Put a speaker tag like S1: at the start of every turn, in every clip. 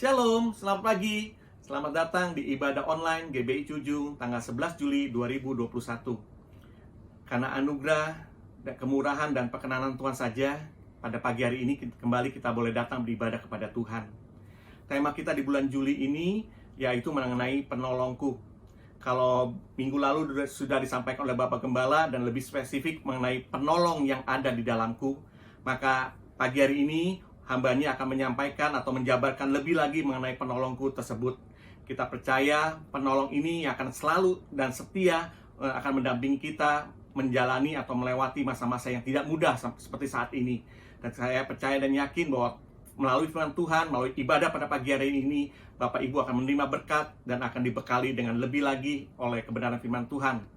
S1: Shalom, selamat pagi. Selamat datang di ibadah online GBI Cujung tanggal 11 Juli 2021. Karena anugerah, kemurahan, dan perkenanan Tuhan saja, pada pagi hari ini kembali kita boleh datang beribadah kepada Tuhan. Tema kita di bulan Juli ini yaitu mengenai penolongku. Kalau minggu lalu sudah disampaikan oleh Bapak Gembala dan lebih spesifik mengenai penolong yang ada di dalamku, maka pagi hari ini hambanya akan menyampaikan atau menjabarkan lebih lagi mengenai penolongku tersebut. Kita percaya penolong ini akan selalu dan setia akan mendampingi kita menjalani atau melewati masa-masa yang tidak mudah seperti saat ini. Dan saya percaya dan yakin bahwa melalui firman Tuhan, melalui ibadah pada pagi hari ini, Bapak Ibu akan menerima berkat dan akan dibekali dengan lebih lagi oleh kebenaran firman Tuhan.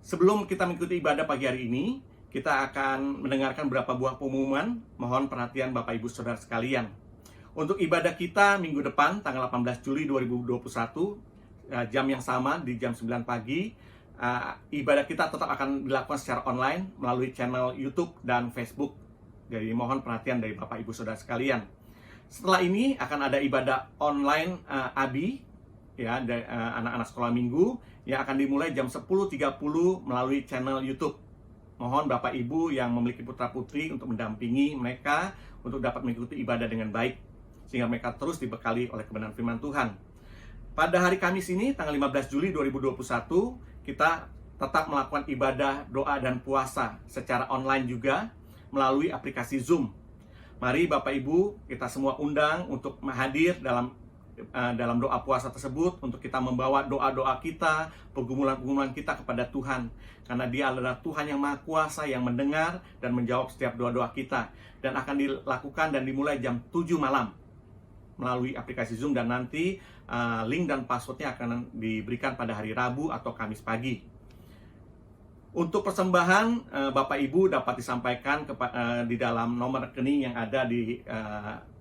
S1: Sebelum kita mengikuti ibadah pagi hari ini, kita akan mendengarkan beberapa buah pengumuman. Mohon perhatian Bapak Ibu Saudara sekalian. Untuk ibadah kita minggu depan tanggal 18 Juli 2021, jam yang sama di jam 9 pagi, ibadah kita tetap akan dilakukan secara online melalui channel YouTube dan Facebook. Jadi mohon perhatian dari Bapak Ibu Saudara sekalian. Setelah ini akan ada ibadah online ABI, ya, dari anak-anak sekolah minggu yang akan dimulai jam 10.30 melalui channel YouTube. Mohon Bapak Ibu yang memiliki putra-putri untuk mendampingi mereka untuk dapat mengikuti ibadah dengan baik, sehingga mereka terus dibekali oleh kebenaran firman Tuhan. Pada hari Kamis ini, tanggal 15 Juli 2021, kita tetap melakukan ibadah, doa, dan puasa secara online juga melalui aplikasi Zoom. Mari Bapak Ibu, kita semua undang untuk hadir dalam doa puasa tersebut, untuk kita membawa doa-doa kita, pergumulan-pergumulan kita kepada Tuhan. Karena Dia adalah Tuhan yang Maha Kuasa, yang mendengar dan menjawab setiap doa-doa kita. Dan akan dilakukan dan dimulai jam 7 malam melalui aplikasi Zoom, dan nanti link dan passwordnya akan diberikan pada hari Rabu atau Kamis pagi. Untuk persembahan, Bapak Ibu dapat disampaikan di dalam nomor rekening yang ada di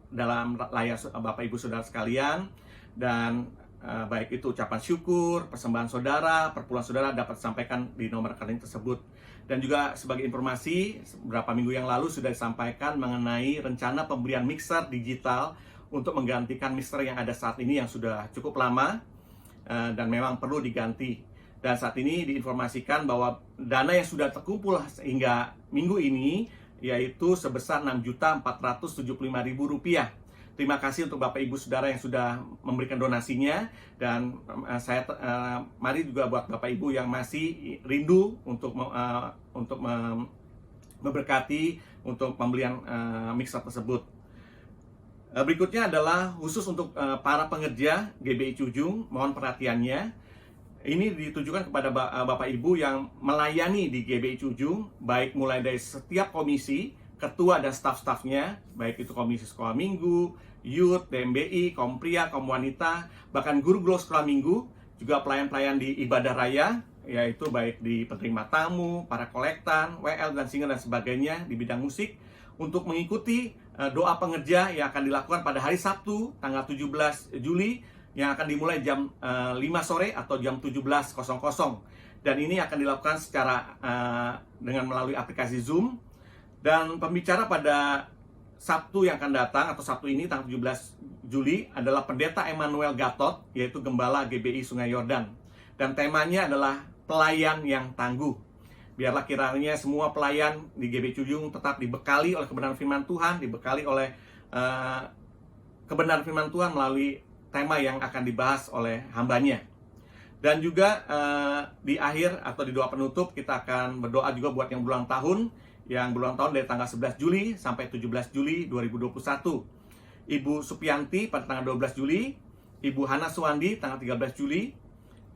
S1: dalam layar Bapak Ibu Saudara sekalian. Dan baik itu ucapan syukur, persembahan saudara, perpuluhan saudara dapat disampaikan di nomor rekening tersebut. Dan juga sebagai informasi, beberapa minggu yang lalu sudah disampaikan mengenai rencana pembelian mixer digital untuk menggantikan mixer yang ada saat ini yang sudah cukup lama dan memang perlu diganti. Dan saat ini diinformasikan bahwa dana yang sudah terkumpul hingga minggu ini yaitu sebesar Rp6.475.000. Terima kasih untuk Bapak Ibu Saudara yang sudah memberikan donasinya. Dan mari juga buat Bapak Ibu yang masih rindu untuk memberkati untuk pembelian mixer tersebut. Berikutnya adalah khusus untuk para pengerja GBI Cujung, mohon perhatiannya. Ini ditujukan kepada Bapak Ibu yang melayani di GBI Cujung, baik mulai dari setiap komisi, ketua dan staf-stafnya, baik itu komisi sekolah minggu, youth, DMBI, kaum pria, kaum wanita, bahkan guru-guru sekolah minggu, juga pelayan-pelayan di ibadah raya, yaitu baik di penerima tamu, para kolektan, WL dan singer dan sebagainya di bidang musik, untuk mengikuti doa pengerja yang akan dilakukan pada hari Sabtu tanggal 17 Juli yang akan dimulai jam 5 sore atau jam 17.00. Dan ini akan dilakukan secara dengan melalui aplikasi Zoom. Dan pembicara pada Sabtu yang akan datang atau Sabtu ini tanggal 17 Juli adalah Pendeta Emmanuel Gatot, yaitu Gembala GBI Sungai Yordan. Dan temanya adalah pelayan yang tangguh. Biarlah kiranya semua pelayan di GBI Cujung tetap dibekali oleh kebenaran firman Tuhan, dibekali oleh kebenaran firman Tuhan melalui tema yang akan dibahas oleh hambanya. Dan juga di akhir atau di doa penutup kita akan berdoa juga buat yang berulang tahun, dari tanggal 11 Juli sampai 17 Juli 2021. Ibu Supianti pada tanggal 12 Juli, Ibu Hana Suwandi tanggal 13 Juli,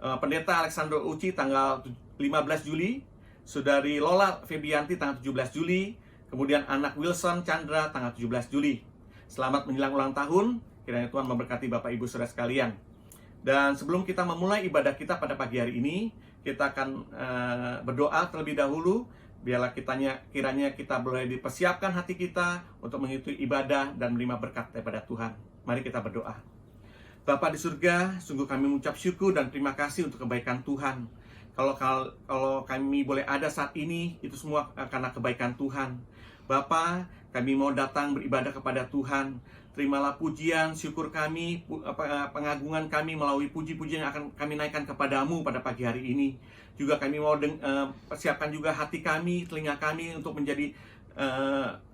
S1: Pendeta Alexander Uci tanggal 15 Juli, Saudari Lola Febianti tanggal 17 Juli, kemudian anak Wilson Chandra tanggal 17 Juli. Selamat menjelang ulang tahun, kiranya Tuhan memberkati Bapak Ibu Saudara sekalian. Dan sebelum kita memulai ibadah kita pada pagi hari ini, kita akan berdoa terlebih dahulu. Biarlah kiranya kita boleh dipersiapkan hati kita untuk mengikuti ibadah dan menerima berkat daripada Tuhan. Mari kita berdoa. Bapa di surga, sungguh kami mengucap syukur dan terima kasih untuk kebaikan Tuhan. Kalau kami boleh ada saat ini, itu semua karena kebaikan Tuhan. Bapa, kami mau datang beribadah kepada Tuhan. Terimalah pujian, syukur kami, pengagungan kami melalui puji-pujian yang akan kami naikkan kepadamu pada pagi hari ini. Juga kami mau persiapkan juga hati kami, telinga kami untuk menjadi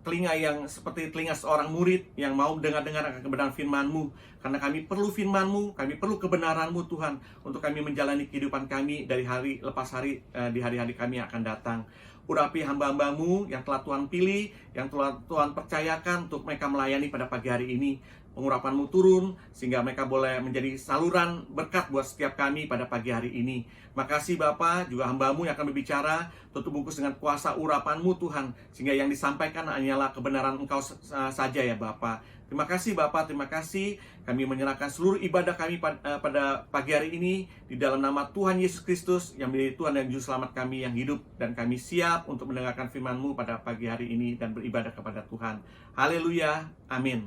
S1: telinga yang seperti telinga seorang murid yang mau dengar-dengar akan kebenaran firman-Mu. Karena kami perlu firman-Mu, kami perlu kebenaran-Mu Tuhan, untuk kami menjalani kehidupan kami dari hari lepas hari, di hari-hari kami yang akan datang. Urapi hamba-hamba-Mu yang telah Tuhan pilih, yang telah Tuhan percayakan untuk mereka melayani pada pagi hari ini. Pengurapan-Mu turun, sehingga mereka boleh menjadi saluran berkat buat setiap kami pada pagi hari ini. Makasih Bapa, juga hamba-Mu yang akan berbicara, tutup bungkus dengan kuasa urapan-Mu Tuhan, sehingga yang disampaikan hanyalah kebenaran Engkau saja ya Bapa. Terima kasih Bapa, terima kasih. Kami menyerahkan seluruh ibadah kami pada pagi hari ini di dalam nama Tuhan Yesus Kristus yang menjadi Tuhan dan Juru Selamat kami yang hidup. Dan kami siap untuk mendengarkan firman-Mu pada pagi hari ini dan beribadah kepada Tuhan. Haleluya, amin.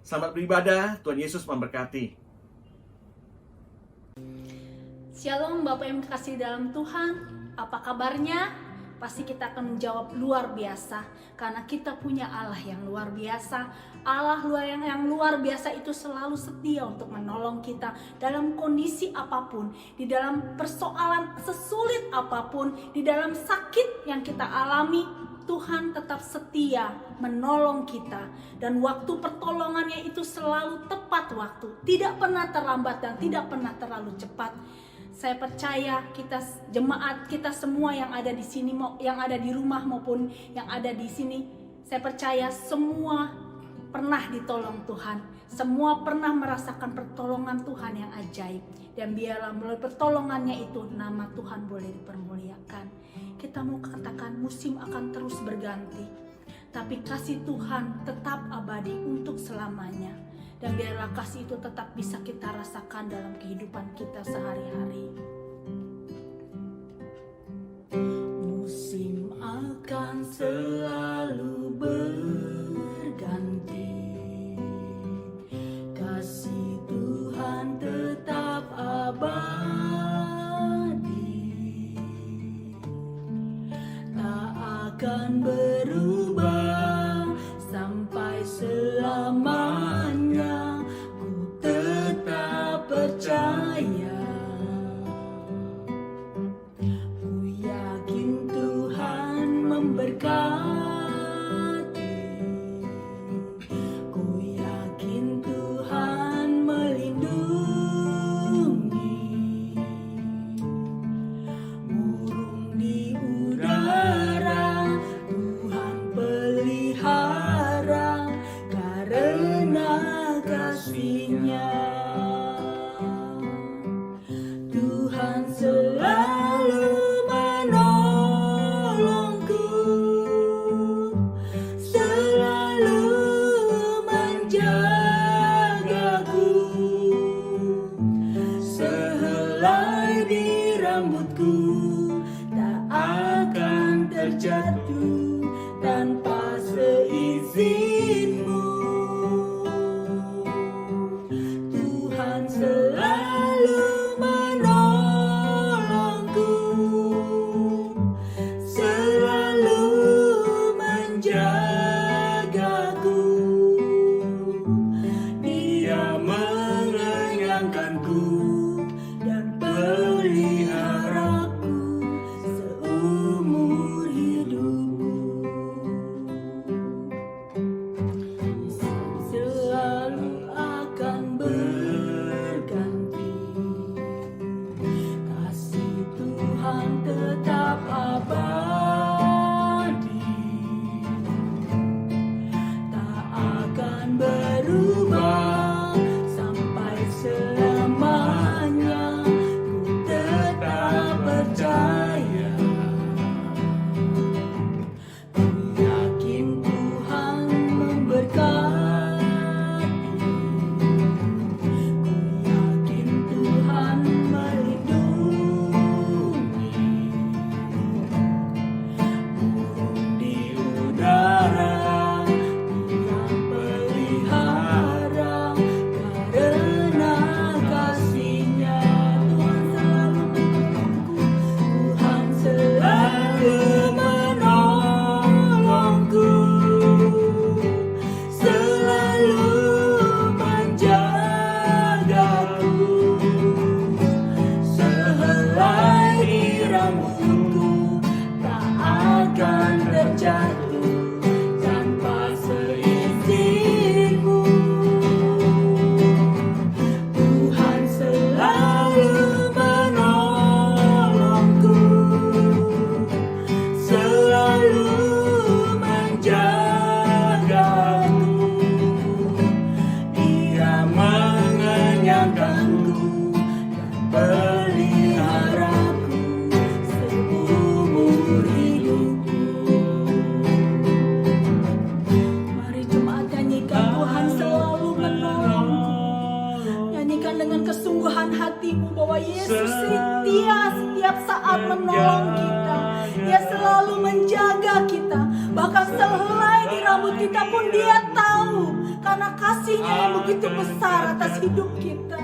S1: Selamat beribadah, Tuhan Yesus memberkati.
S2: Shalom Bapak yang kasih dalam Tuhan, apa kabarnya? Pasti kita akan menjawab luar biasa, karena kita punya Allah yang luar biasa. Allah yang luar biasa itu selalu setia untuk menolong kita dalam kondisi apapun, di dalam persoalan sesulit apapun, di dalam sakit yang kita alami. Tuhan tetap setia menolong kita, dan waktu pertolongannya itu selalu tepat waktu, tidak pernah terlambat dan tidak pernah terlalu cepat. Saya percaya kita jemaat kita semua yang ada di sini, yang ada di rumah maupun yang ada di sini, saya percaya semua pernah ditolong Tuhan, semua pernah merasakan pertolongan Tuhan yang ajaib, dan biarlah melalui pertolongannya itu nama Tuhan boleh dipermuliakan. Kita mau katakan musim akan terus berganti, tapi kasih Tuhan tetap abadi untuk selamanya. Dan biarlah kasih itu tetap bisa kita rasakan dalam kehidupan kita sehari-hari. Musim akan selalu berganti, kasih Tuhan tetap abadi, tak akan berubah sampai selamanya. Percaya, ku yakin Tuhan memberkati, ku yakin Tuhan melindungi, burung di udara Tuhan pelihara karena kasih-Nya. Tuhan selalu menolongku, selalu menjagaku, sehelai di rambutku tak akan terjatuh tanpa seizin-Mu. Tuhan selalu menolongku, selalu menjagaku, Dia mengenyangkanku dan peliharaku seumur hidupku. sehelai di rambut kita pun Dia tahu, karena kasih-Nya yang begitu besar atas hidup kita.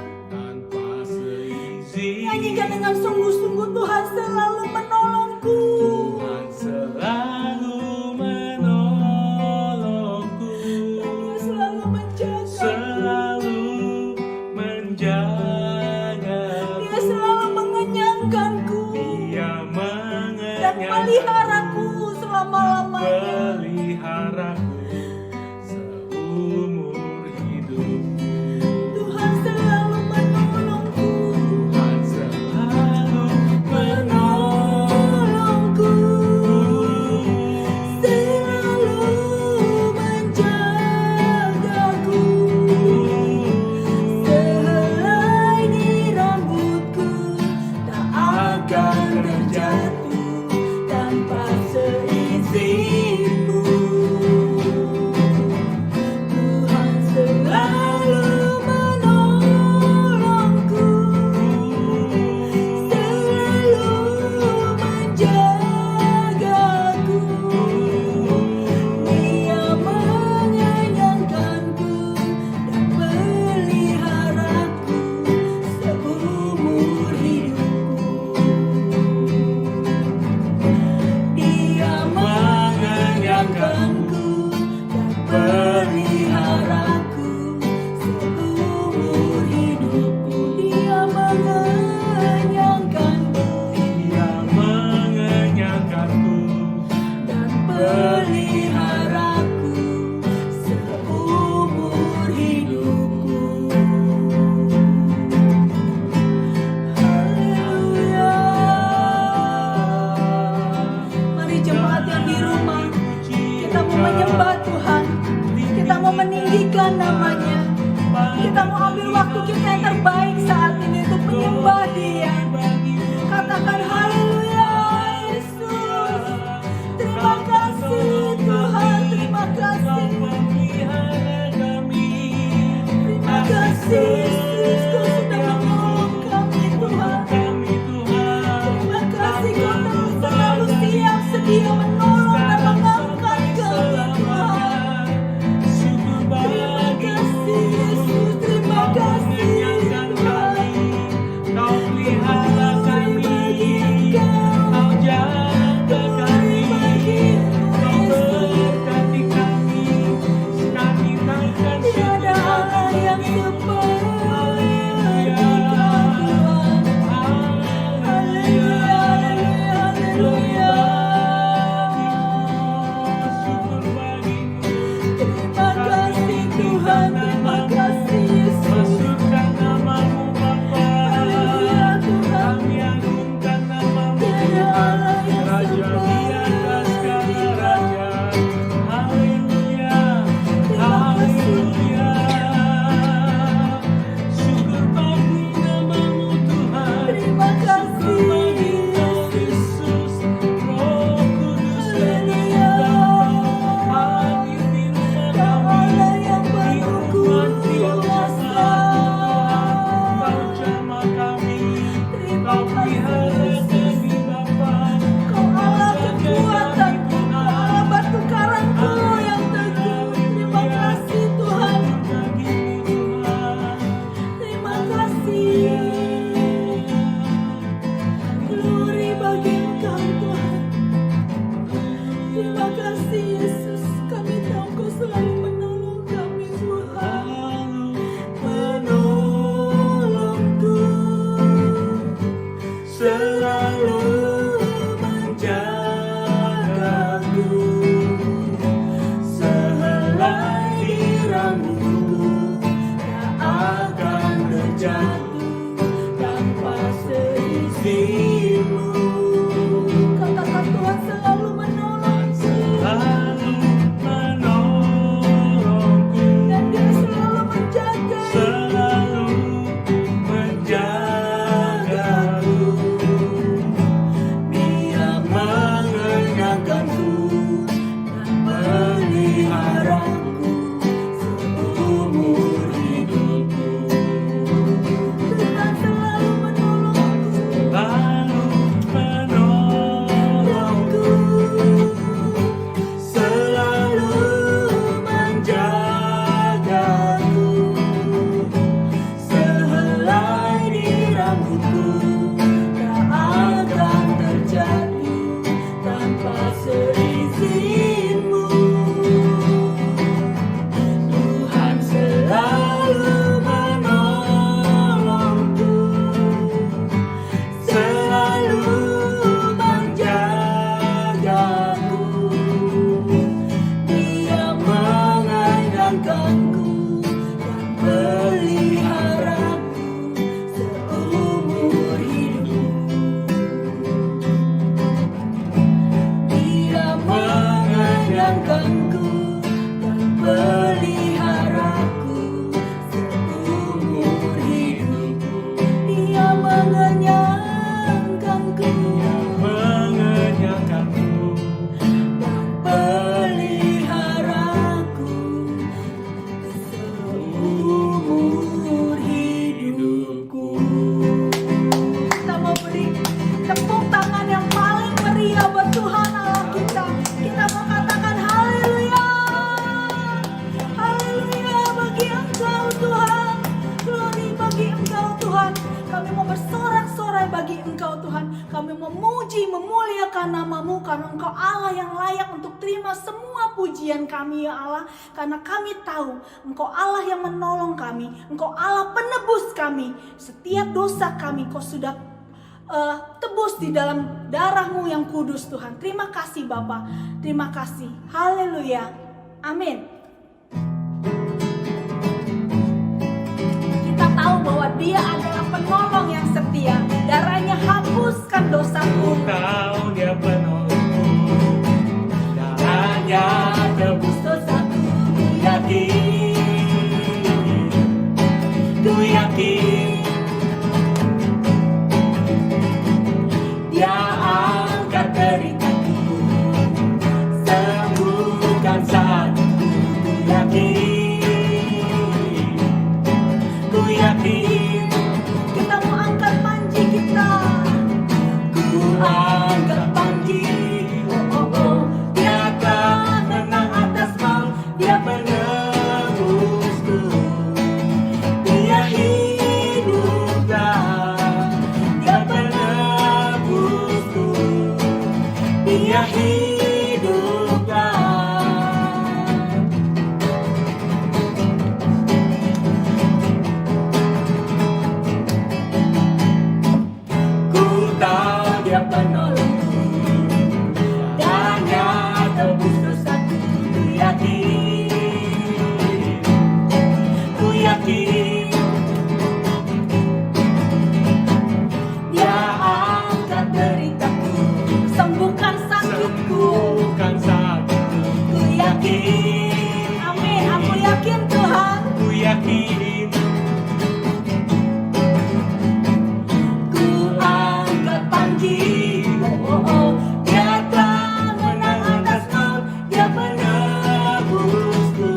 S2: Nyanyikan dengan sungguh-sungguh, Tuhan selalu menolongku.
S3: Tuhan selalu menolongku.
S2: Dan Dia selalu menjaga.
S3: Selalu menjagaku.
S2: Dia selalu mengenyangkanku.
S3: Dia
S2: Dan
S3: mengenyangkanku.
S2: meliharaku selama-lamanya.
S3: Peliharaku seumur hidupku.
S2: Tuhan selalu menolongku.
S3: Tuhan selalu
S2: Menolongku. Selalu menjagaku. Sehelai di rambutku tak akan terjatuh tanpa seizinmu. Tuhan selalu menolongku. Selalu menjagaku. Dia mengenyangkanku dan peliharaku seumur hidupku. Dia mengenyangkanku dan peliharaku seumur hidupku. Dia mengenyangkanku
S3: Dia mengenyangkanku.
S2: dan peliharaku seumur hidupku. Haleluya. Mari jemaat yang di rumah, kita mau menyembah Tuhan. Kita mau meninggikan namanya. Kita mau ambil waktu kita yang terbaik saat ini untuk menyembah Dia. Katakan haleluya Yesus. Terima kasih Tuhan, terima kasih. Terima kasih Yesus, Kau sudah menolong kami Tuhan. Terima kasih Kau selalu siap sedia menolong dan mengangkat kami Tuhan. Terima kasih Yesus, terima kasih Tuhan.
S3: Kau pelihara kami.
S2: semua pujian kami ya Allah, karena kami tahu Engkau Allah yang menolong kami, Engkau Allah penebus kami. Setiap dosa kami Kau sudah tebus di dalam darah-Mu yang kudus Tuhan. Terima kasih Bapa, terima kasih. Haleluya, amin. Kita tahu bahwa Dia adalah penolong yang setia. Darahnya hapuskan dosaku.
S3: Tahu Dia penolongku, darahnya tebus dosaku. Ku yakin Dia angkat deritaku, sembuhkan sakitku. Ku yakin
S2: Kita mau angkat panji kita.
S3: ku angkat panji.
S2: Dia akan menang atas maut.
S3: Dia penebusku, Dia hiduplah. Dia penebusku, Dia hiduplah. Ku tahu Dia penolongku, darahnya tebus dosaku. Ku yakin
S2: Dia angkat deritaku, sembuhkan sakitku.
S3: sembuhkan sakitku.
S2: Ku yakin, amin. Aku yakin Tuhan.
S3: Ku yakin
S2: Ku angkat panji. Dia telah menang atas maut. Dia
S3: penebusku,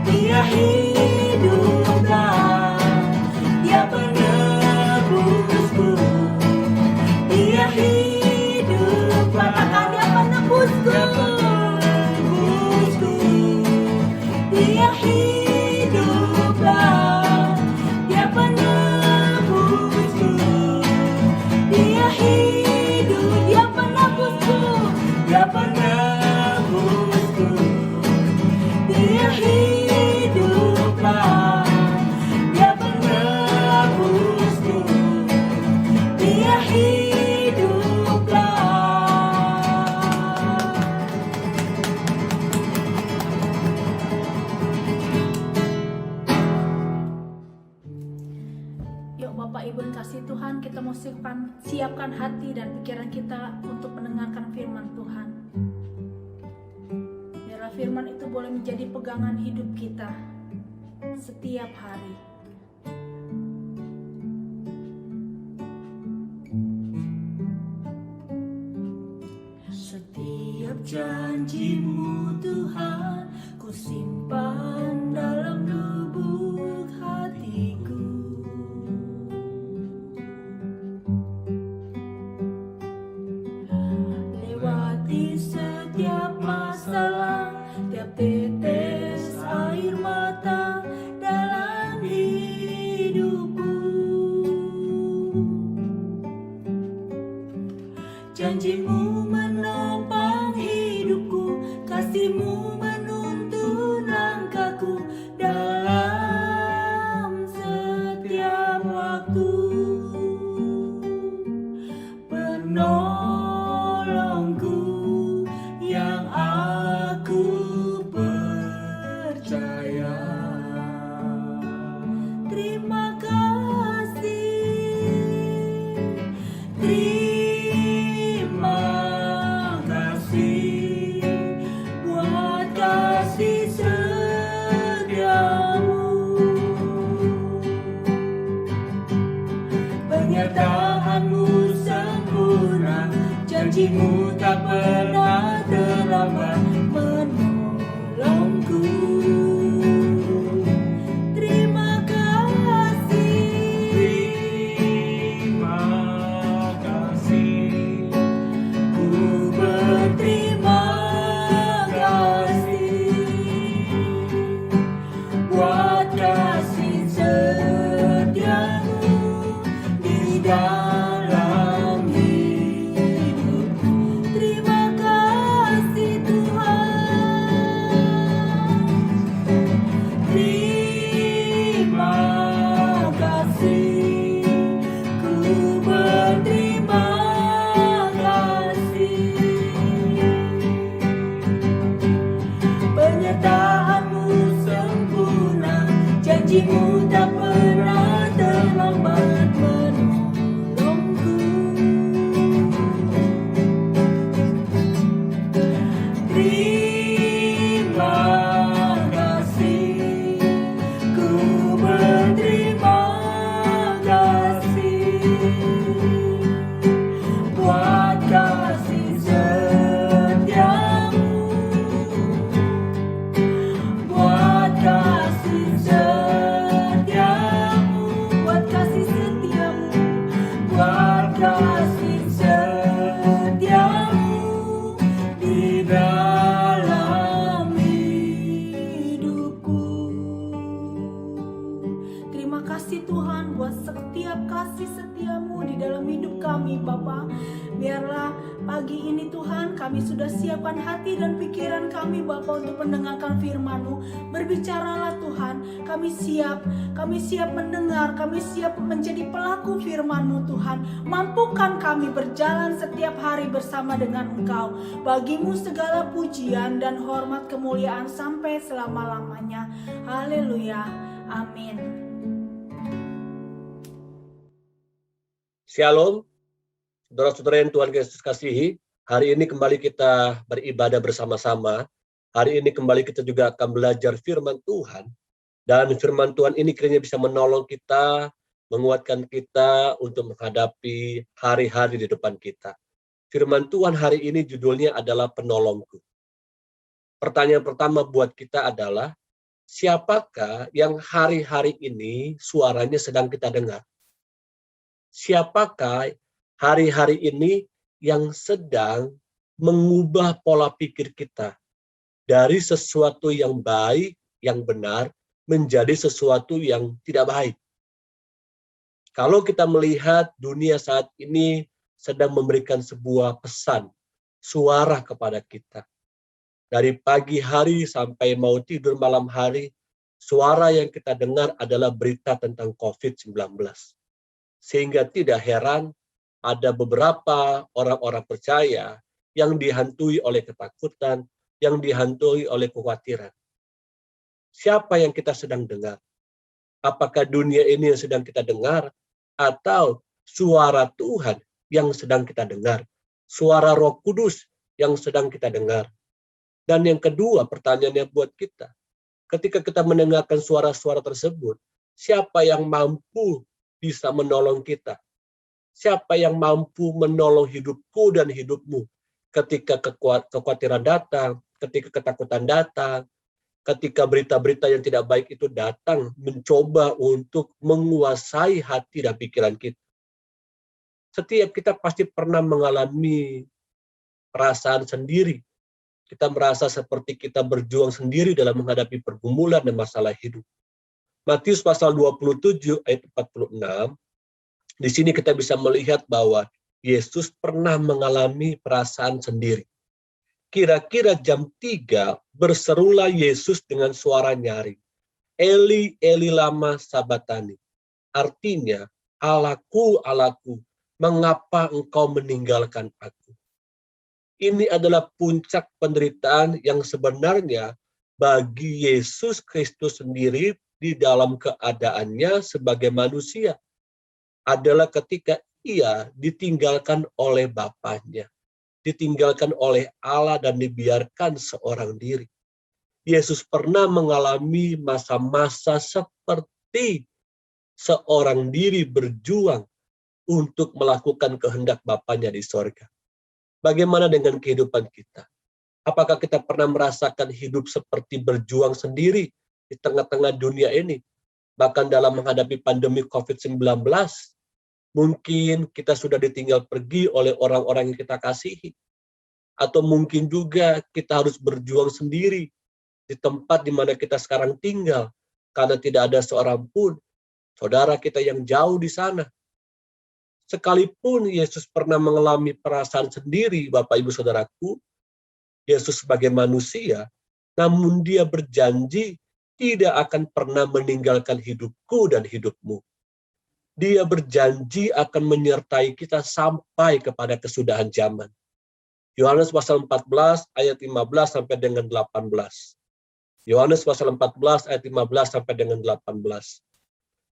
S3: Dia hiduplah.
S2: Dia
S3: Penebusku, Dia hiduplah.
S2: katakan Dia penebusku.
S3: Dia penebusku,
S2: Dia hiduplah. Dia penebusku. Dia hidup. Dia penebusku.
S3: Dia penebusku,
S2: Dia hiduplah. Dia
S3: penebusku.
S2: Dia hiduplah. Yuk Bapak Ibu yang kasih Tuhan, kita mau siapkan hati dan pikiran kita untuk mendengarkan firman Tuhan. Biarlah firman itu boleh menjadi pegangan hidup kita setiap hari. Setiap janji-Mu Tuhan, ku simpan dalam lubuk hatiku. Lewati setiap masalah, tiap tetes air mata dalam hidupku. Janji-Mu menopang hidupku, kasih-Mu menuntun langkahku dalam setiap waktu. Penolongku yang aku percaya. Terima kasih, terima kasih buat kasih setiamu. Penyertaan-Mu sempurna, janji-Mu tak pernah terlambat menolongku. Terima kasih,
S3: Terima kasih,
S2: ku berterima kasih buat kasih setiamu di dalam hidupku. Terima kasih.
S3: penyertaanmu sempurna, janjimu tak pernah terlambat menolongku. Terima kasih, ku berterima kasih buat kasih setiamu, buat kasih setiamu,
S2: Buat kasih setiamu,
S3: buat kasih setiamu di dalam hidupku.
S2: terima kasih Tuhan buat setiap kasih setiamu di dalam hidup kami Bapa. Biarlah pagi ini Tuhan kami sudah siapkan hati dan pikiran kami Bapa untuk mendengarkan firman-Mu. Berbicaralah Tuhan, kami siap mendengar, kami siap menjadi pelaku firman-Mu Tuhan. Mampukan kami berjalan setiap hari bersama dengan Engkau. Bagimu segala pujian dan hormat kemuliaan sampai selama-lamanya. Haleluya. Amin.
S4: Shalom, saudara-saudara yang Tuhan Yesus kasihi. Hari ini kembali kita beribadah bersama-sama. Hari ini kembali kita juga akan belajar firman Tuhan. Dan firman Tuhan ini kiranya bisa menolong kita, menguatkan kita untuk menghadapi hari-hari di depan kita. Firman Tuhan hari ini judulnya adalah penolongku. Pertanyaan pertama buat kita adalah, siapakah yang hari-hari ini suaranya sedang kita dengar? Siapakah hari-hari ini yang sedang mengubah pola pikir kita dari sesuatu yang baik, yang benar, menjadi sesuatu yang tidak baik? Kalau kita melihat dunia saat ini sedang memberikan sebuah pesan, suara kepada kita. Dari pagi hari sampai mau tidur malam hari, suara yang kita dengar adalah berita tentang COVID-19. Sehingga tidak heran ada beberapa orang-orang percaya yang dihantui oleh ketakutan, yang dihantui oleh kekhawatiran. Siapa yang kita sedang dengar? Apakah dunia ini yang sedang kita dengar? Atau suara Tuhan yang sedang kita dengar? Suara Roh Kudus yang sedang kita dengar? Dan yang kedua pertanyaannya buat kita. Ketika kita mendengarkan suara-suara tersebut, siapa yang mampu bisa menolong kita? Siapa yang mampu menolong hidupku dan hidupmu ketika kekhawatiran datang, ketika ketakutan datang, ketika berita-berita yang tidak baik itu datang, mencoba untuk menguasai hati dan pikiran kita. Setiap kita pasti pernah mengalami perasaan sendiri. Kita merasa seperti kita berjuang sendiri dalam menghadapi pergumulan dan masalah hidup. Matius pasal 27 ayat 46, di sini kita bisa melihat bahwa Yesus pernah mengalami perasaan sendiri. Kira-kira jam 3 berserulah Yesus dengan suara nyaring. Eli, Eli lama sabatani. Artinya, Allahku, Allahku, mengapa engkau meninggalkan aku? Ini adalah puncak penderitaan yang sebenarnya bagi Yesus Kristus sendiri di dalam keadaannya sebagai manusia adalah ketika ia ditinggalkan oleh Bapaknya, ditinggalkan oleh Allah dan dibiarkan seorang diri. Yesus pernah mengalami masa-masa seperti seorang diri berjuang untuk melakukan kehendak Bapaknya di sorga. Bagaimana dengan kehidupan kita? Apakah kita pernah merasakan hidup seperti berjuang sendiri di tengah-tengah dunia ini? Bahkan dalam menghadapi pandemi COVID-19, mungkin kita sudah ditinggal pergi oleh orang-orang yang kita kasihi. Atau mungkin juga kita harus berjuang sendiri di tempat di mana kita sekarang tinggal, karena tidak ada seorang pun saudara kita yang jauh di sana. Sekalipun Yesus pernah mengalami perasaan sendiri, Bapak Ibu Saudaraku, Yesus sebagai manusia, namun dia berjanji tidak akan pernah meninggalkan hidupku dan hidupmu. Dia berjanji akan menyertai kita sampai kepada kesudahan zaman. Yohanes pasal 14 ayat 15 sampai dengan 18. Yohanes pasal 14 ayat 15 sampai dengan 18.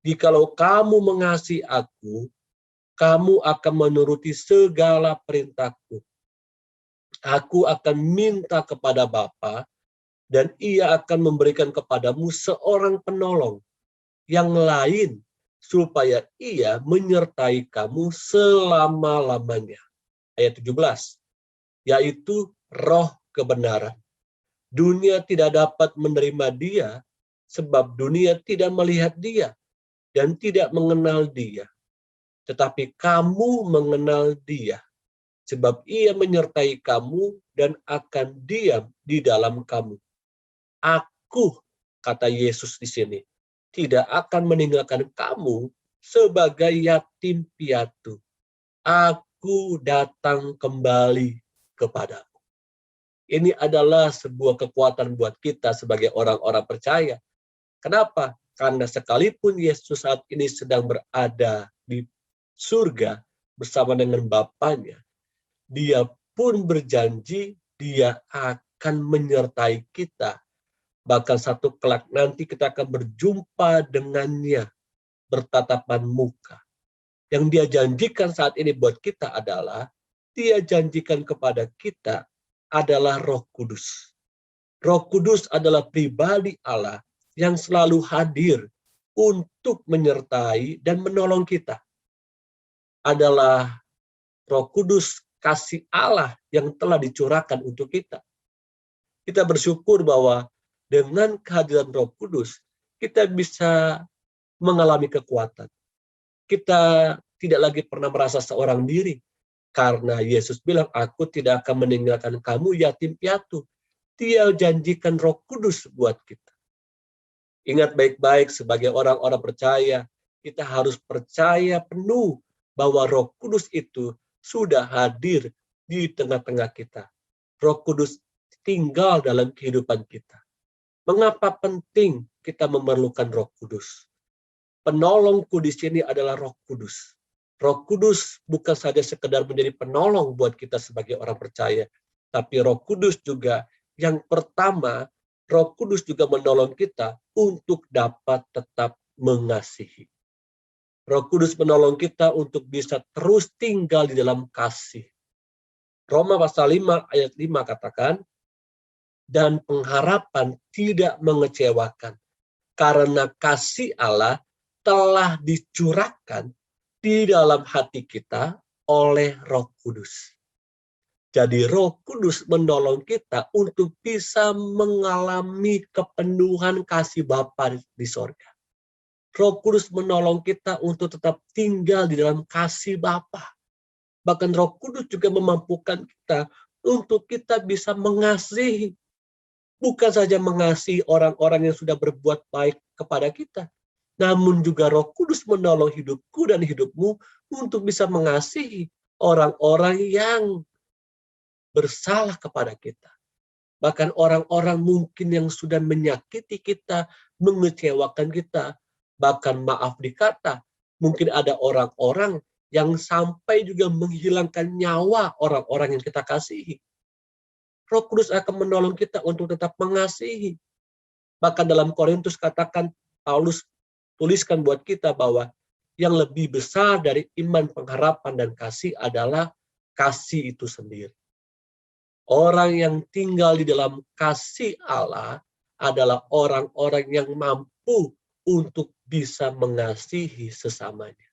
S4: Jikalau kamu mengasihi aku, kamu akan menuruti segala perintahku. Aku akan minta kepada Bapa, dan ia akan memberikan kepadamu seorang penolong yang lain, supaya ia menyertai kamu selama-lamanya. Ayat 17, yaitu roh kebenaran. Dunia tidak dapat menerima dia, sebab dunia tidak melihat dia dan tidak mengenal dia. Tetapi kamu mengenal dia, sebab ia menyertai kamu dan akan diam di dalam kamu. Aku, kata Yesus di sini, tidak akan meninggalkan kamu sebagai yatim piatu. Aku datang kembali kepadamu. Ini adalah sebuah kekuatan buat kita sebagai orang-orang percaya. Kenapa? Karena sekalipun Yesus saat ini sedang berada di surga bersama dengan Bapanya, dia pun berjanji dia akan menyertai kita. Bahkan satu kelak nanti kita akan berjumpa dengannya, bertatapan muka. Yang dia janjikan saat ini buat kita adalah, dia janjikan kepada kita adalah Roh Kudus. Roh Kudus adalah pribadi Allah yang selalu hadir untuk menyertai dan menolong kita. Adalah Roh Kudus, kasih Allah yang telah dicurahkan untuk kita. Kita bersyukur bahwa dengan kehadiran Roh Kudus, kita bisa mengalami kekuatan. Kita tidak lagi pernah merasa seorang diri. Karena Yesus bilang, aku tidak akan meninggalkan kamu yatim piatu. Dia janjikan Roh Kudus buat kita. Ingat baik-baik sebagai orang-orang percaya, kita harus percaya penuh bahwa Roh Kudus itu sudah hadir di tengah-tengah kita. Roh Kudus tinggal dalam kehidupan kita. Mengapa penting kita memerlukan Roh Kudus? Penolongku di sini adalah Roh Kudus. Roh Kudus bukan saja sekedar menjadi penolong buat kita sebagai orang percaya, tapi Roh Kudus juga yang pertama, Roh Kudus juga menolong kita untuk dapat tetap mengasihi. Roh Kudus menolong kita untuk bisa terus tinggal di dalam kasih. Roma pasal 5 ayat 5 katakan, dan pengharapan tidak mengecewakan, karena kasih Allah telah dicurahkan di dalam hati kita oleh Roh Kudus. Jadi Roh Kudus menolong kita untuk bisa mengalami kepenuhan kasih Bapa di sorga. Roh Kudus menolong kita untuk tetap tinggal di dalam kasih Bapa. Bahkan Roh Kudus juga memampukan kita untuk kita bisa mengasihi. Bukan saja mengasihi orang-orang yang sudah berbuat baik kepada kita, namun juga Roh Kudus menolong hidupku dan hidupmu untuk bisa mengasihi orang-orang yang bersalah kepada kita. Bahkan orang-orang mungkin yang sudah menyakiti kita, mengecewakan kita, bahkan maaf dikata, mungkin ada orang-orang yang sampai juga menghilangkan nyawa orang-orang yang kita kasihi. Roh Kudus akan menolong kita untuk tetap mengasihi. Bahkan dalam Korintus katakan, Paulus tuliskan buat kita bahwa yang lebih besar dari iman, pengharapan, dan kasih adalah kasih itu sendiri. Orang yang tinggal di dalam kasih Allah adalah orang-orang yang mampu untuk bisa mengasihi sesamanya.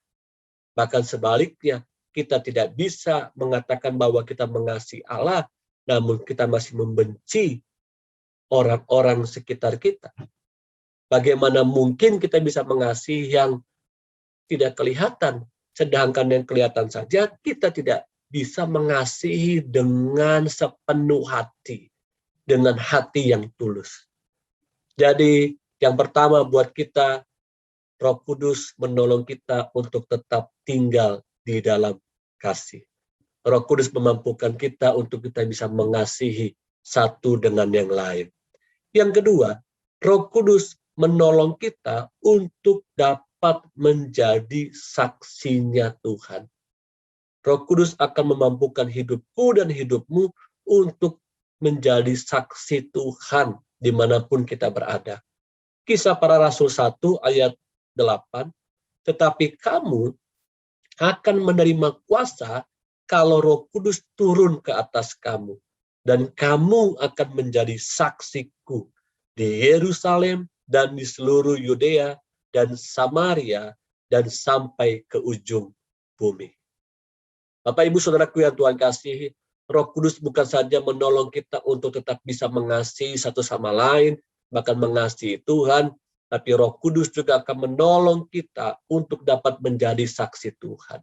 S4: Bahkan sebaliknya, kita tidak bisa mengatakan bahwa kita mengasihi Allah, namun kita masih membenci orang-orang sekitar kita. Bagaimana mungkin kita bisa mengasihi yang tidak kelihatan, sedangkan yang kelihatan saja kita tidak bisa mengasihi dengan sepenuh hati, dengan hati yang tulus. Jadi yang pertama buat kita, Roh Kudus menolong kita untuk tetap tinggal di dalam kasih. Roh Kudus memampukan kita untuk kita bisa mengasihi satu dengan yang lain. Yang kedua, Roh Kudus menolong kita untuk dapat menjadi saksinya Tuhan. Roh Kudus akan memampukan hidupku dan hidupmu untuk menjadi saksi Tuhan dimanapun kita berada. Kisah Para Rasul 1 ayat 8, tetapi kamu akan menerima kuasa kalau Roh Kudus turun ke atas kamu, dan kamu akan menjadi saksiku di Yerusalem dan di seluruh Yudea dan Samaria dan sampai ke ujung bumi. Bapak Ibu Saudaraku yang Tuhan kasihi, Roh Kudus bukan saja menolong kita untuk tetap bisa mengasihi satu sama lain, bahkan mengasihi Tuhan, tapi Roh Kudus juga akan menolong kita untuk dapat menjadi saksi Tuhan.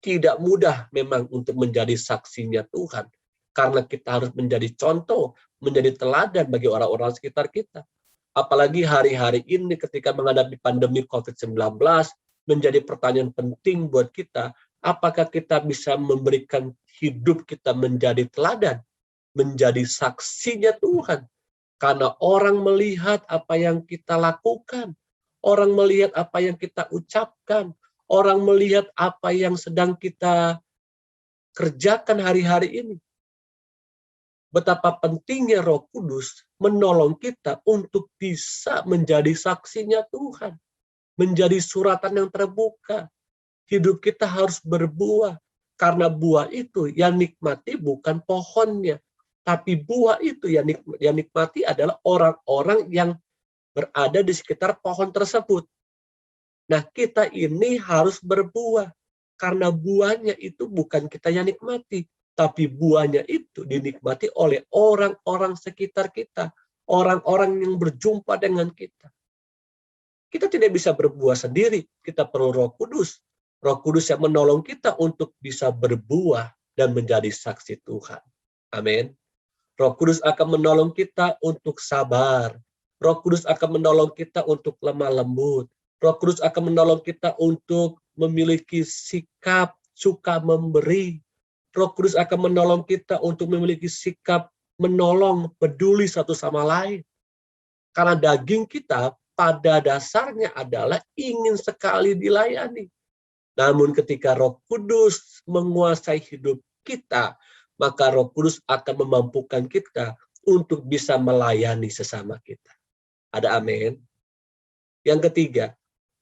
S4: Tidak mudah memang untuk menjadi saksinya Tuhan, karena kita harus menjadi contoh, menjadi teladan bagi orang-orang sekitar kita. Apalagi hari-hari ini ketika menghadapi pandemi COVID-19, menjadi pertanyaan penting buat kita, apakah kita bisa memberikan hidup kita menjadi teladan, menjadi saksinya Tuhan. Karena orang melihat apa yang kita lakukan, orang melihat apa yang kita ucapkan, orang melihat apa yang sedang kita kerjakan hari-hari ini. Betapa pentingnya Roh Kudus menolong kita untuk bisa menjadi saksinya Tuhan. Menjadi suratan yang terbuka. Hidup kita harus berbuah. Karena buah itu yang nikmati bukan pohonnya. Tapi buah itu yang nikmati adalah orang-orang yang berada di sekitar pohon tersebut. Nah, kita ini harus berbuah. Karena buahnya itu bukan kita yang nikmati. Tapi buahnya itu dinikmati oleh orang-orang sekitar kita. Orang-orang yang berjumpa dengan kita. Kita tidak bisa berbuah sendiri. Kita perlu Roh Kudus. Roh Kudus yang menolong kita untuk bisa berbuah dan menjadi saksi Tuhan. Amin. Roh Kudus akan menolong kita untuk sabar. Roh Kudus akan menolong kita untuk lemah lembut. Roh Kudus akan menolong kita untuk memiliki sikap suka memberi. Roh Kudus akan menolong kita untuk memiliki sikap menolong, peduli satu sama lain. Karena daging kita pada dasarnya adalah ingin sekali dilayani. Namun ketika Roh Kudus menguasai hidup kita, maka Roh Kudus akan memampukan kita untuk bisa melayani sesama kita. Ada amin? Yang ketiga,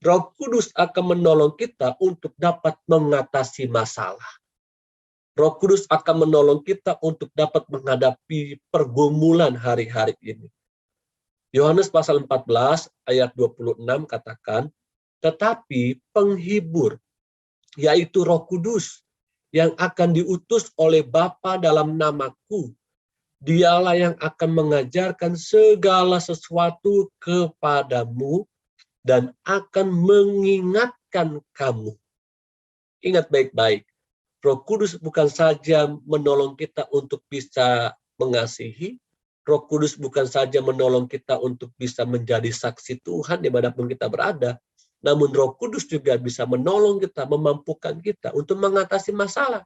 S4: Roh Kudus akan menolong kita untuk dapat mengatasi masalah. Roh Kudus akan menolong kita untuk dapat menghadapi pergumulan hari-hari ini. Yohanes pasal 14 ayat 26 katakan, tetapi penghibur, yaitu Roh Kudus, yang akan diutus oleh Bapa dalam namaku, dialah yang akan mengajarkan segala sesuatu kepadamu dan akan mengingatkan kamu. Ingat baik-baik, Roh Kudus bukan saja menolong kita untuk bisa mengasihi, Roh Kudus bukan saja menolong kita untuk bisa menjadi saksi Tuhan dimanapun kita berada, namun Roh Kudus juga bisa menolong kita, memampukan kita untuk mengatasi masalah.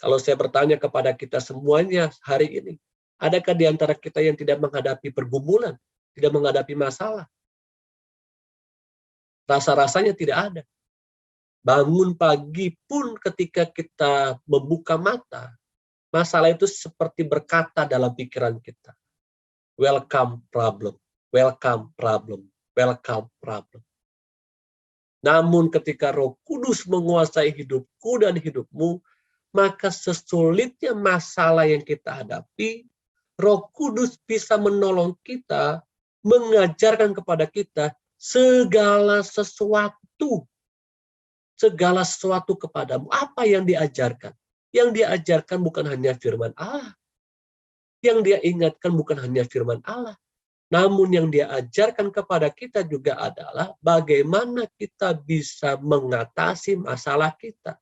S4: Kalau saya bertanya kepada kita semuanya hari ini, adakah di antara kita yang tidak menghadapi pergumulan, tidak menghadapi masalah? Rasa-rasanya tidak ada. Bangun pagi pun ketika kita membuka mata, masalah itu seperti berkata dalam pikiran kita. Welcome problem, welcome problem, welcome problem. Namun ketika Roh Kudus menguasai hidupku dan hidupmu, maka sesulitnya masalah yang kita hadapi, Roh Kudus bisa menolong kita, mengajarkan kepada kita segala sesuatu kepadamu. Apa yang diajarkan? Yang diajarkan bukan hanya firman Allah. Yang dia ingatkan bukan hanya firman Allah. Namun yang dia ajarkan kepada kita juga adalah bagaimana kita bisa mengatasi masalah kita.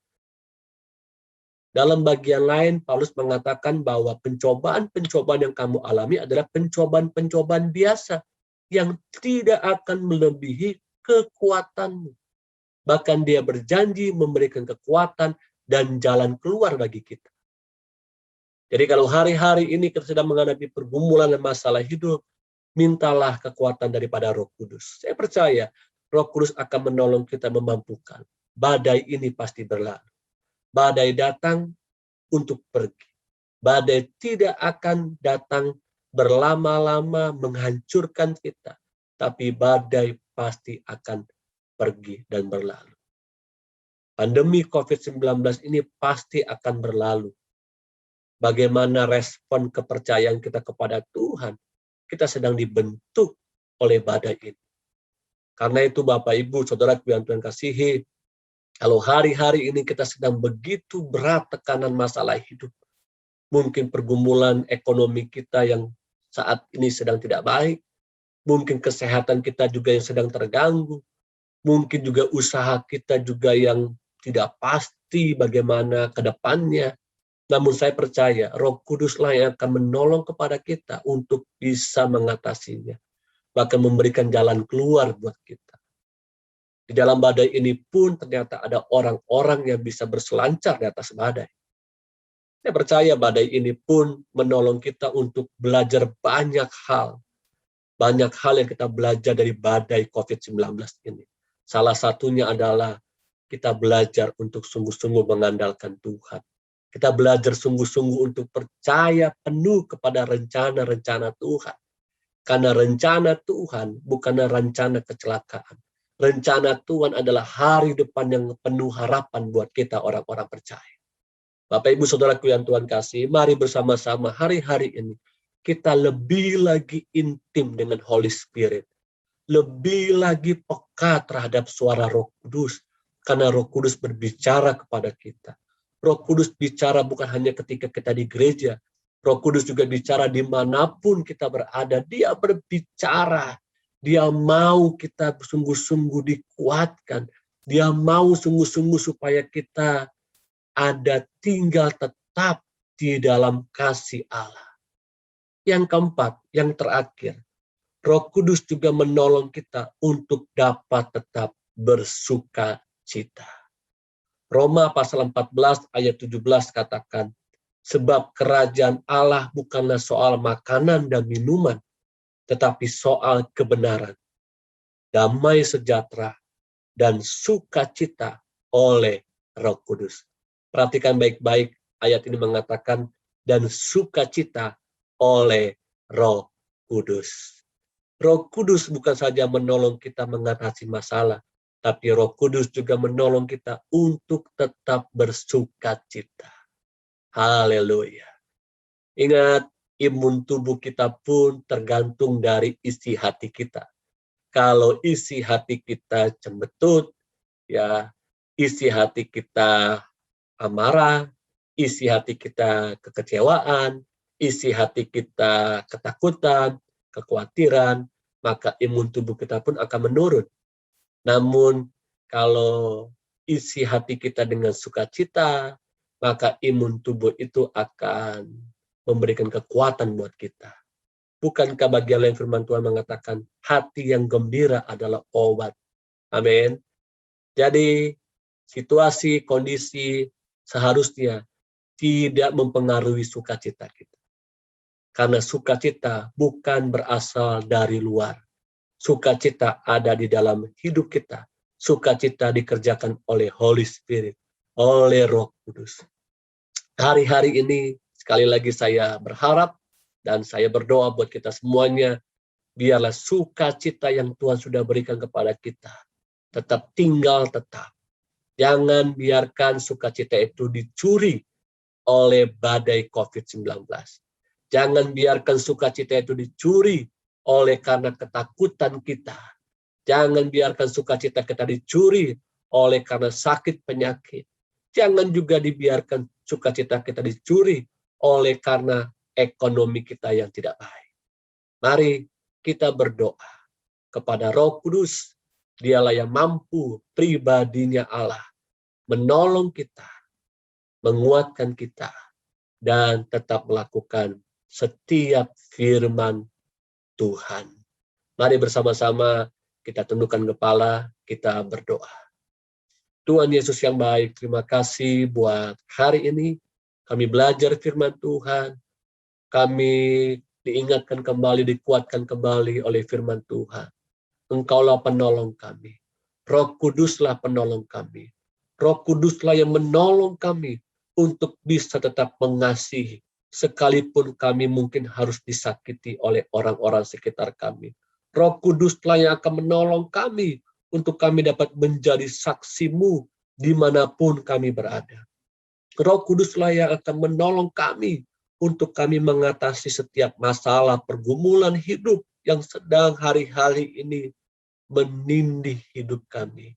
S4: Dalam bagian lain, Paulus mengatakan bahwa pencobaan-pencobaan yang kamu alami adalah pencobaan-pencobaan biasa yang tidak akan melebihi kekuatanmu. Bahkan dia berjanji memberikan kekuatan dan jalan keluar bagi kita. Jadi kalau hari-hari ini kita sedang menghadapi pergumulan dan masalah hidup, mintalah kekuatan daripada Roh Kudus. Saya percaya Roh Kudus akan menolong kita memampukan. Badai ini pasti berlalu. Badai datang untuk pergi. Badai tidak akan datang berlama-lama menghancurkan kita, tapi badai pasti akan pergi dan berlalu. Pandemi COVID-19 ini pasti akan berlalu. Bagaimana respon kepercayaan kita kepada Tuhan? Kita sedang dibentuk oleh badai ini. Karena itu Bapak Ibu, Saudara yang Tuhan kasihi, kalau hari-hari ini kita sedang begitu berat tekanan masalah hidup, mungkin pergumulan ekonomi kita yang saat ini sedang tidak baik, mungkin kesehatan kita juga yang sedang terganggu, mungkin juga usaha kita juga yang tidak pasti bagaimana ke depannya. Namun saya percaya Roh Kuduslah yang akan menolong kepada kita untuk bisa mengatasinya, bahkan memberikan jalan keluar buat kita. Di dalam badai ini pun ternyata ada orang-orang yang bisa berselancar di atas badai. Saya percaya badai ini pun menolong kita untuk belajar banyak hal. Banyak hal yang kita belajar dari badai COVID-19 ini. Salah satunya adalah kita belajar untuk sungguh-sungguh mengandalkan Tuhan. Kita belajar sungguh-sungguh untuk percaya penuh kepada rencana-rencana Tuhan. Karena rencana Tuhan bukanlah rencana kecelakaan. Rencana Tuhan adalah hari depan yang penuh harapan buat kita orang-orang percaya. Bapak Ibu Saudaraku yang Tuhan kasih, mari bersama-sama hari-hari ini kita lebih lagi intim dengan Holy Spirit. Lebih lagi peka terhadap suara Roh Kudus. Karena Roh Kudus berbicara kepada kita. Roh Kudus bicara bukan hanya ketika kita di gereja. Roh Kudus juga bicara dimanapun kita berada. Dia berbicara. Dia mau kita sungguh-sungguh dikuatkan. Dia mau sungguh-sungguh supaya kita ada tinggal tetap di dalam kasih Allah. Yang keempat, yang terakhir, Roh Kudus juga menolong kita untuk dapat tetap bersuka cita. Roma pasal 14 ayat 17 katakan, sebab kerajaan Allah bukanlah soal makanan dan minuman, tetapi soal kebenaran, damai sejahtera, dan sukacita oleh Roh Kudus. Perhatikan baik-baik, ayat ini mengatakan, dan sukacita oleh Roh Kudus. Roh Kudus bukan saja menolong kita mengatasi masalah, tapi Roh Kudus juga menolong kita untuk tetap bersukacita. Haleluya. Ingat, imun tubuh kita pun tergantung dari isi hati kita. Kalau isi hati kita cembetut, ya, isi hati kita amarah, isi hati kita kekecewaan, isi hati kita ketakutan, kekhawatiran, maka imun tubuh kita pun akan menurun. Namun kalau isi hati kita dengan sukacita, maka imun tubuh itu akan memberikan kekuatan buat kita. Bukankah bagian lain firman Tuhan mengatakan, hati yang gembira adalah obat. Amin. Jadi situasi, kondisi seharusnya tidak mempengaruhi sukacita kita. Karena sukacita bukan berasal dari luar. Sukacita ada di dalam hidup kita. Sukacita dikerjakan oleh Holy Spirit, oleh Roh Kudus. Hari-hari ini sekali lagi saya berharap dan saya berdoa buat kita semuanya, biarlah sukacita yang Tuhan sudah berikan kepada kita tetap tinggal tetap. Jangan biarkan sukacita itu dicuri oleh badai COVID-19. Jangan biarkan sukacita itu dicuri oleh karena ketakutan kita. Jangan biarkan sukacita kita dicuri oleh karena sakit penyakit. Jangan juga dibiarkan sukacita kita dicuri oleh karena ekonomi kita yang tidak baik. Mari kita berdoa kepada Roh Kudus. Dialah yang mampu, pribadinya Allah, menolong kita, menguatkan kita, dan tetap melakukan setiap firman Tuhan. Mari bersama-sama kita tundukkan kepala, kita berdoa. Tuhan Yesus yang baik, terima kasih buat hari ini. Kami belajar firman Tuhan. Kami diingatkan kembali, dikuatkan kembali oleh firman Tuhan. Engkaulah penolong kami. Roh Kuduslah penolong kami. Roh Kuduslah yang menolong kami untuk bisa tetap mengasihi, sekalipun kami mungkin harus disakiti oleh orang-orang sekitar kami. Roh Kuduslah yang akan menolong kami untuk kami dapat menjadi saksi-Mu dimanapun kami berada. Roh Kuduslah yang akan menolong kami untuk kami mengatasi setiap masalah pergumulan hidup yang sedang hari-hari ini menindih hidup kami.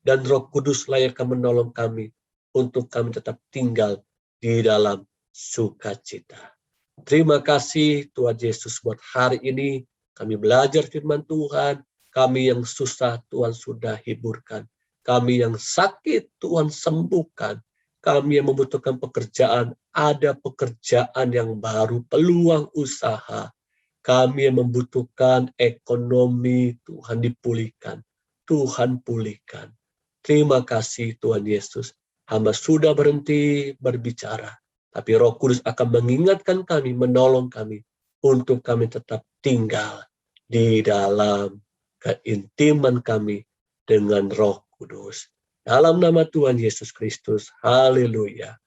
S4: Dan Roh Kuduslah yang akan menolong kami untuk kami tetap tinggal di dalam sukacita. Terima kasih Tuhan Yesus buat hari ini. Kami belajar firman Tuhan. Kami yang susah Tuhan sudah hiburkan. Kami yang sakit Tuhan sembuhkan. Kami yang membutuhkan pekerjaan, ada pekerjaan yang baru, peluang usaha. Kami yang membutuhkan ekonomi, Tuhan dipulihkan. Tuhan pulihkan. Terima kasih Tuhan Yesus. Hamba sudah berhenti berbicara. Tapi Roh Kudus akan mengingatkan kami, menolong kami. Untuk kami tetap tinggal di dalam keintiman kami dengan Roh Kudus. Dalam nama Tuhan Yesus Kristus. Haleluya.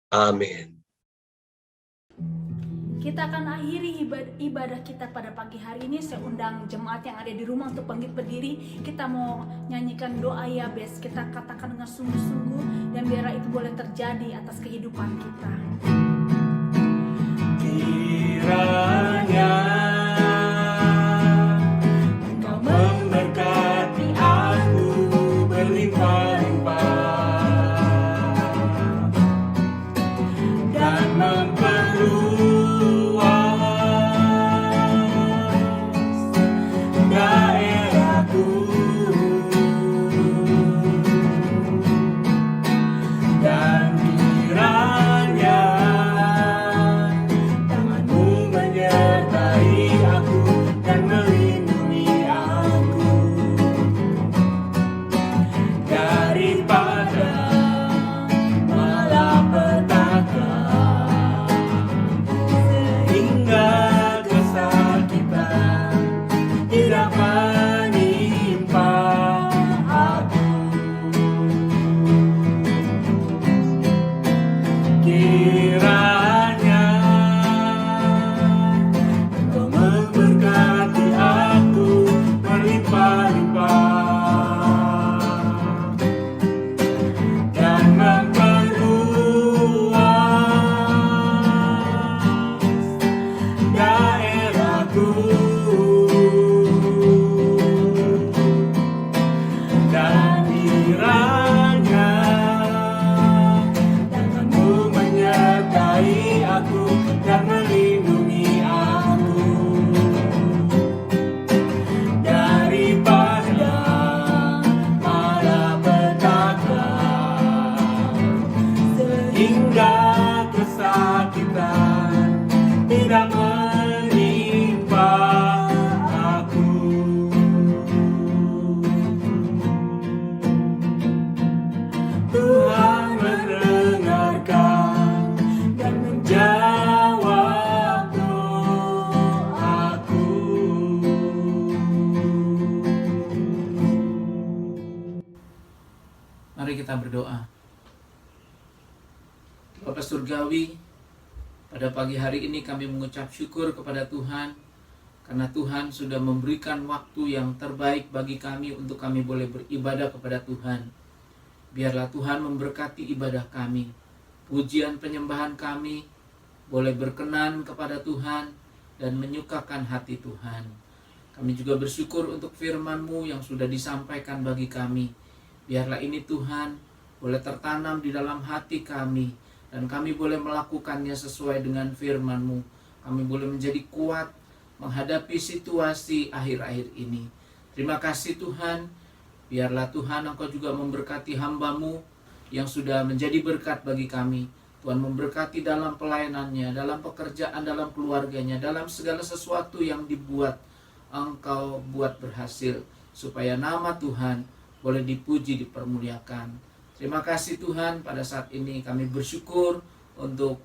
S4: Amin.
S2: Kita akan akhiri ibadah kita pada pagi hari ini. Saya undang jemaat yang ada di rumah untuk bangkit berdiri. Kita mau nyanyikan doa Yabes. Kita katakan dengan sungguh-sungguh dan biarlah itu boleh terjadi atas kehidupan kita.
S3: Kiranya Engkau memberkati aku berlimpah-limpah dan memperluas daerahku, dan kiranya tangan-Mu menyertai aku dan melindungi aku daripada malapetaka, sehingga kesakitan tidak menimpa aku. Kiranya Engkau memberkati aku berlimpah-limpah dan memperluas daerahku, dan kiranya tangan-Mu menyertai aku dan melindungi aku daripada malapetaka, sehingga kesakitan tidak menimpa aku. Tuhan mendengarkan dan menjawab doaku.
S5: Mari kita berdoa. Bapa Surgawi, pada pagi hari ini kami mengucap syukur kepada Tuhan karena Tuhan sudah memberikan waktu yang terbaik bagi kami untuk kami boleh beribadah kepada Tuhan. Biarlah Tuhan memberkati ibadah kami, pujian penyembahan kami boleh berkenan kepada Tuhan dan menyukakan hati Tuhan. Kami juga bersyukur untuk firman-Mu yang sudah disampaikan bagi kami. Biarlah ini Tuhan boleh tertanam di dalam hati kami dan kami boleh melakukannya sesuai dengan firman-Mu. Kami boleh menjadi kuat menghadapi situasi akhir-akhir ini. Terima kasih Tuhan. Biarlah Tuhan Engkau juga memberkati hamba-Mu yang sudah menjadi berkat bagi kami. Tuhan memberkati dalam pelayanannya, dalam pekerjaan, dalam keluarganya, dalam segala sesuatu yang dibuat Engkau buat berhasil, supaya nama Tuhan boleh dipuji, dipermuliakan. Terima kasih Tuhan, pada saat ini kami bersyukur untuk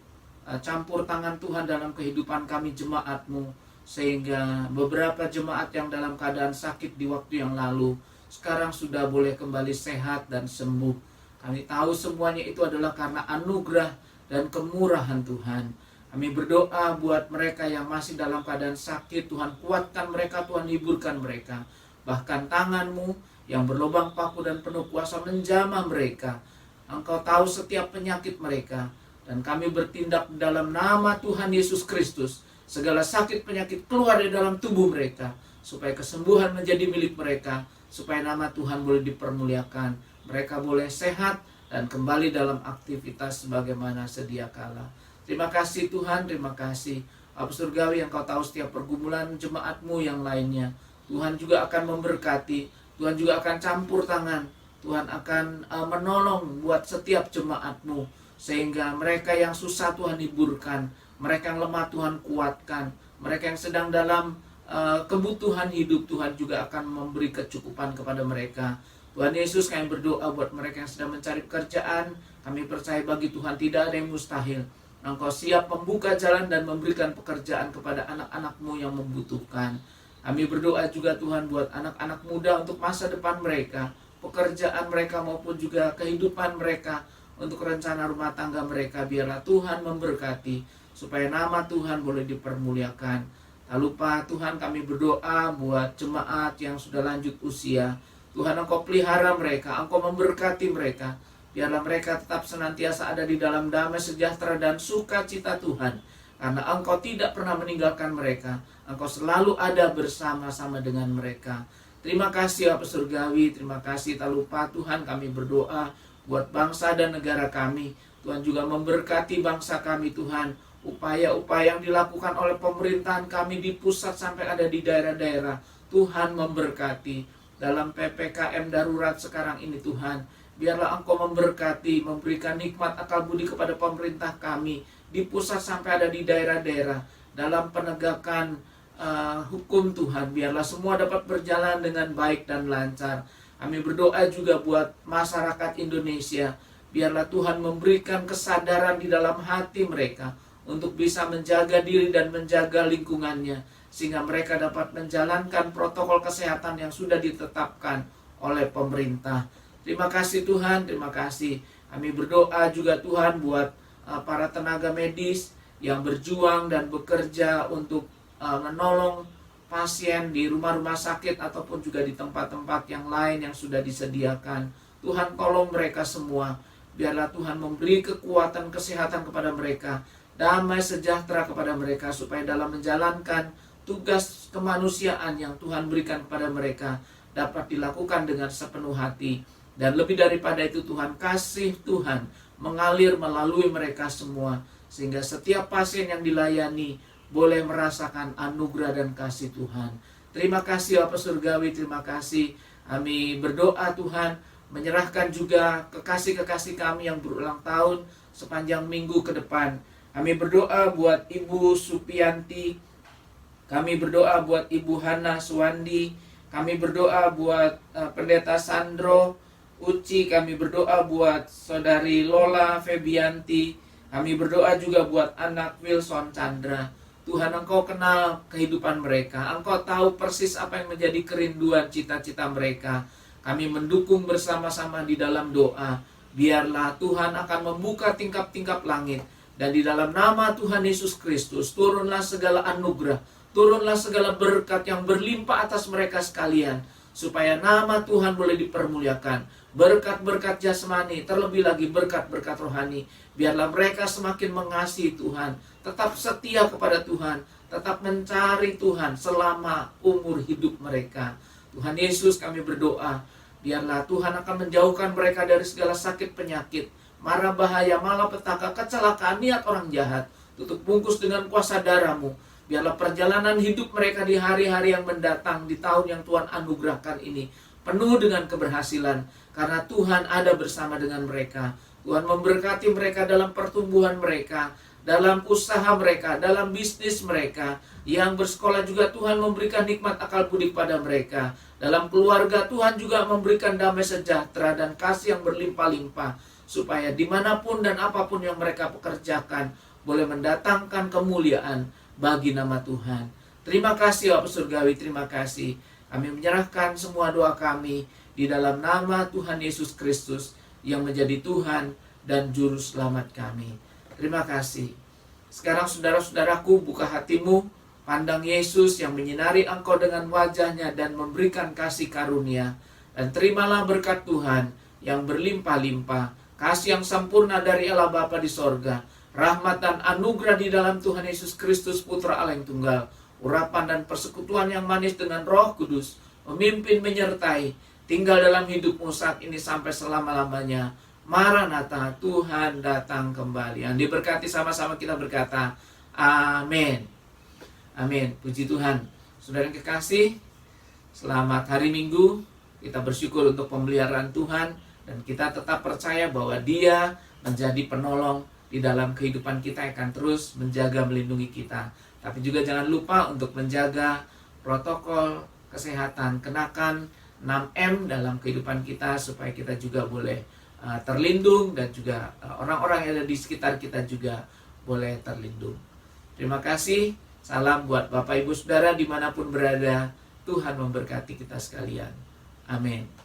S5: campur tangan Tuhan dalam kehidupan kami jemaat-Mu, sehingga beberapa jemaat yang dalam keadaan sakit di waktu yang lalu sekarang sudah boleh kembali sehat dan sembuh. Kami tahu semuanya itu adalah karena anugerah dan kemurahan Tuhan. Kami berdoa buat mereka yang masih dalam keadaan sakit, Tuhan kuatkan mereka, Tuhan hiburkan mereka. Bahkan tangan-Mu yang berlubang paku dan penuh kuasa menjamah mereka. Engkau tahu setiap penyakit mereka. Dan kami bertindak dalam nama Tuhan Yesus Kristus. Segala sakit penyakit keluar dari dalam tubuh mereka. Supaya kesembuhan menjadi milik mereka. Supaya nama Tuhan boleh dipermuliakan. Mereka boleh sehat dan kembali dalam aktivitas sebagaimana sedia kala. Terima kasih Tuhan, terima kasih. Bapa Surgawi, Engkau tahu setiap pergumulan jemaat-Mu yang lainnya. Tuhan juga akan memberkati, Tuhan juga akan campur tangan, Tuhan akan menolong buat setiap jemaat-Mu. Sehingga mereka yang susah Tuhan hiburkan, mereka yang lemah Tuhan kuatkan, mereka yang sedang dalam kebutuhan hidup, Tuhan juga akan memberi kecukupan kepada mereka. Tuhan Yesus, kami berdoa buat mereka yang sedang mencari pekerjaan. Kami percaya bagi Tuhan tidak ada yang mustahil. Engkau siap membuka jalan dan memberikan pekerjaan kepada anak-anak-Mu yang membutuhkan. Kami berdoa juga Tuhan buat anak-anak muda untuk masa depan mereka, pekerjaan mereka maupun juga kehidupan mereka, untuk rencana rumah tangga mereka. Biarlah Tuhan memberkati, supaya nama Tuhan boleh dipermuliakan. Tak lupa Tuhan, kami berdoa buat jemaat yang sudah lanjut usia. Tuhan, Engkau pelihara mereka, Engkau memberkati mereka. Biarlah mereka tetap senantiasa ada di dalam damai sejahtera dan sukacita Tuhan. Karena Engkau tidak pernah meninggalkan mereka. Engkau selalu ada bersama-sama dengan mereka. Terima kasih Bapa Surgawi, terima kasih. Tak lupa Tuhan, kami berdoa buat bangsa dan negara kami. Tuhan juga memberkati bangsa kami Tuhan. Upaya-upaya yang dilakukan oleh pemerintahan kami di pusat sampai ada di daerah-daerah. Tuhan memberkati. Dalam PPKM darurat sekarang ini Tuhan, biarlah Engkau memberkati, memberikan nikmat akal budi kepada pemerintah kami di pusat sampai ada di daerah-daerah. Dalam penegakan hukum Tuhan, biarlah semua dapat berjalan dengan baik dan lancar. Kami berdoa juga buat masyarakat Indonesia. Biarlah Tuhan memberikan kesadaran di dalam hati mereka untuk bisa menjaga diri dan menjaga lingkungannya, sehingga mereka dapat menjalankan protokol kesehatan yang sudah ditetapkan oleh pemerintah. Terima kasih Tuhan, terima kasih. Kami berdoa juga Tuhan buat para tenaga medis yang berjuang dan bekerja untuk menolong pasien di rumah-rumah sakit ataupun juga di tempat-tempat yang lain yang sudah disediakan. Tuhan, tolong mereka semua. Biarlah Tuhan memberi kekuatan kesehatan kepada mereka, damai sejahtera kepada mereka, supaya dalam menjalankan tugas kemanusiaan yang Tuhan berikan kepada mereka dapat dilakukan dengan sepenuh hati. Dan lebih daripada itu Tuhan, kasih Tuhan mengalir melalui mereka semua, sehingga setiap pasien yang dilayani boleh merasakan anugerah dan kasih Tuhan. Terima kasih Bapa Surgawi, terima kasih. Kami berdoa Tuhan, menyerahkan juga kekasih-kekasih kami yang berulang tahun sepanjang minggu ke depan. Kami berdoa buat Ibu Supianti, kami berdoa buat Ibu Hana Suwandi, kami berdoa buat Pendeta Sandro Uci, kami berdoa buat Saudari Lola Febianti, kami berdoa juga buat anak Wilson Chandra. Tuhan, Engkau kenal kehidupan mereka, Engkau tahu persis apa yang menjadi kerinduan cita-cita mereka. Kami mendukung bersama-sama di dalam doa. Biarlah Tuhan akan membuka tingkap-tingkap langit, dan di dalam nama Tuhan Yesus Kristus turunlah segala anugerah, turunlah segala berkat yang berlimpah atas mereka sekalian, supaya nama Tuhan boleh dipermuliakan. Berkat-berkat jasmani, terlebih lagi berkat-berkat rohani. Biarlah mereka semakin mengasihi Tuhan, tetap setia kepada Tuhan, tetap mencari Tuhan selama umur hidup mereka. Tuhan Yesus, kami berdoa, biarlah Tuhan akan menjauhkan mereka dari segala sakit penyakit, mara bahaya, malapetaka, kecelakaan, niat orang jahat. Tutup bungkus dengan kuasa darah-Mu. Biarlah perjalanan hidup mereka di hari-hari yang mendatang, di tahun yang Tuhan anugerahkan ini, penuh dengan keberhasilan, karena Tuhan ada bersama dengan mereka. Tuhan memberkati mereka dalam pertumbuhan mereka, dalam usaha mereka, dalam bisnis mereka. Yang bersekolah juga Tuhan memberikan nikmat akal budi kepada mereka. Dalam keluarga Tuhan juga memberikan damai sejahtera dan kasih yang berlimpah-limpah, supaya dimanapun dan apapun yang mereka pekerjakan boleh mendatangkan kemuliaan bagi nama Tuhan. Terima kasih Bapa Surgawi, terima kasih. Kami menyerahkan semua doa kami di dalam nama Tuhan Yesus Kristus yang menjadi Tuhan dan Juru Selamat kami. Terima kasih. Sekarang saudara-saudaraku, buka hatimu, pandang Yesus yang menyinari engkau dengan wajahnya dan memberikan kasih karunia. Dan terimalah berkat Tuhan yang berlimpah-limpah, kasih yang sempurna dari Allah Bapa di sorga, rahmat dan anugerah di dalam Tuhan Yesus Kristus Putra Allah yang tunggal, urapan dan persekutuan yang manis dengan Roh Kudus, memimpin menyertai, tinggal dalam hidupmu saat ini sampai selama-lamanya. Maranatha, Tuhan datang kembali. Yang diberkati sama-sama kita berkata, amin. Amin. Puji Tuhan. Saudara yang kekasih, selamat hari Minggu. Kita bersyukur untuk pemeliharaan Tuhan, dan kita tetap percaya bahwa Dia menjadi penolong di dalam kehidupan kita, akan terus menjaga, melindungi kita. Tapi juga jangan lupa untuk menjaga protokol kesehatan, kenakan 6M dalam kehidupan kita, supaya kita juga boleh terlindung, dan juga orang-orang yang ada di sekitar kita juga boleh terlindung. Terima kasih. Salam buat Bapak Ibu Saudara dimanapun berada. Tuhan memberkati kita sekalian. Amin.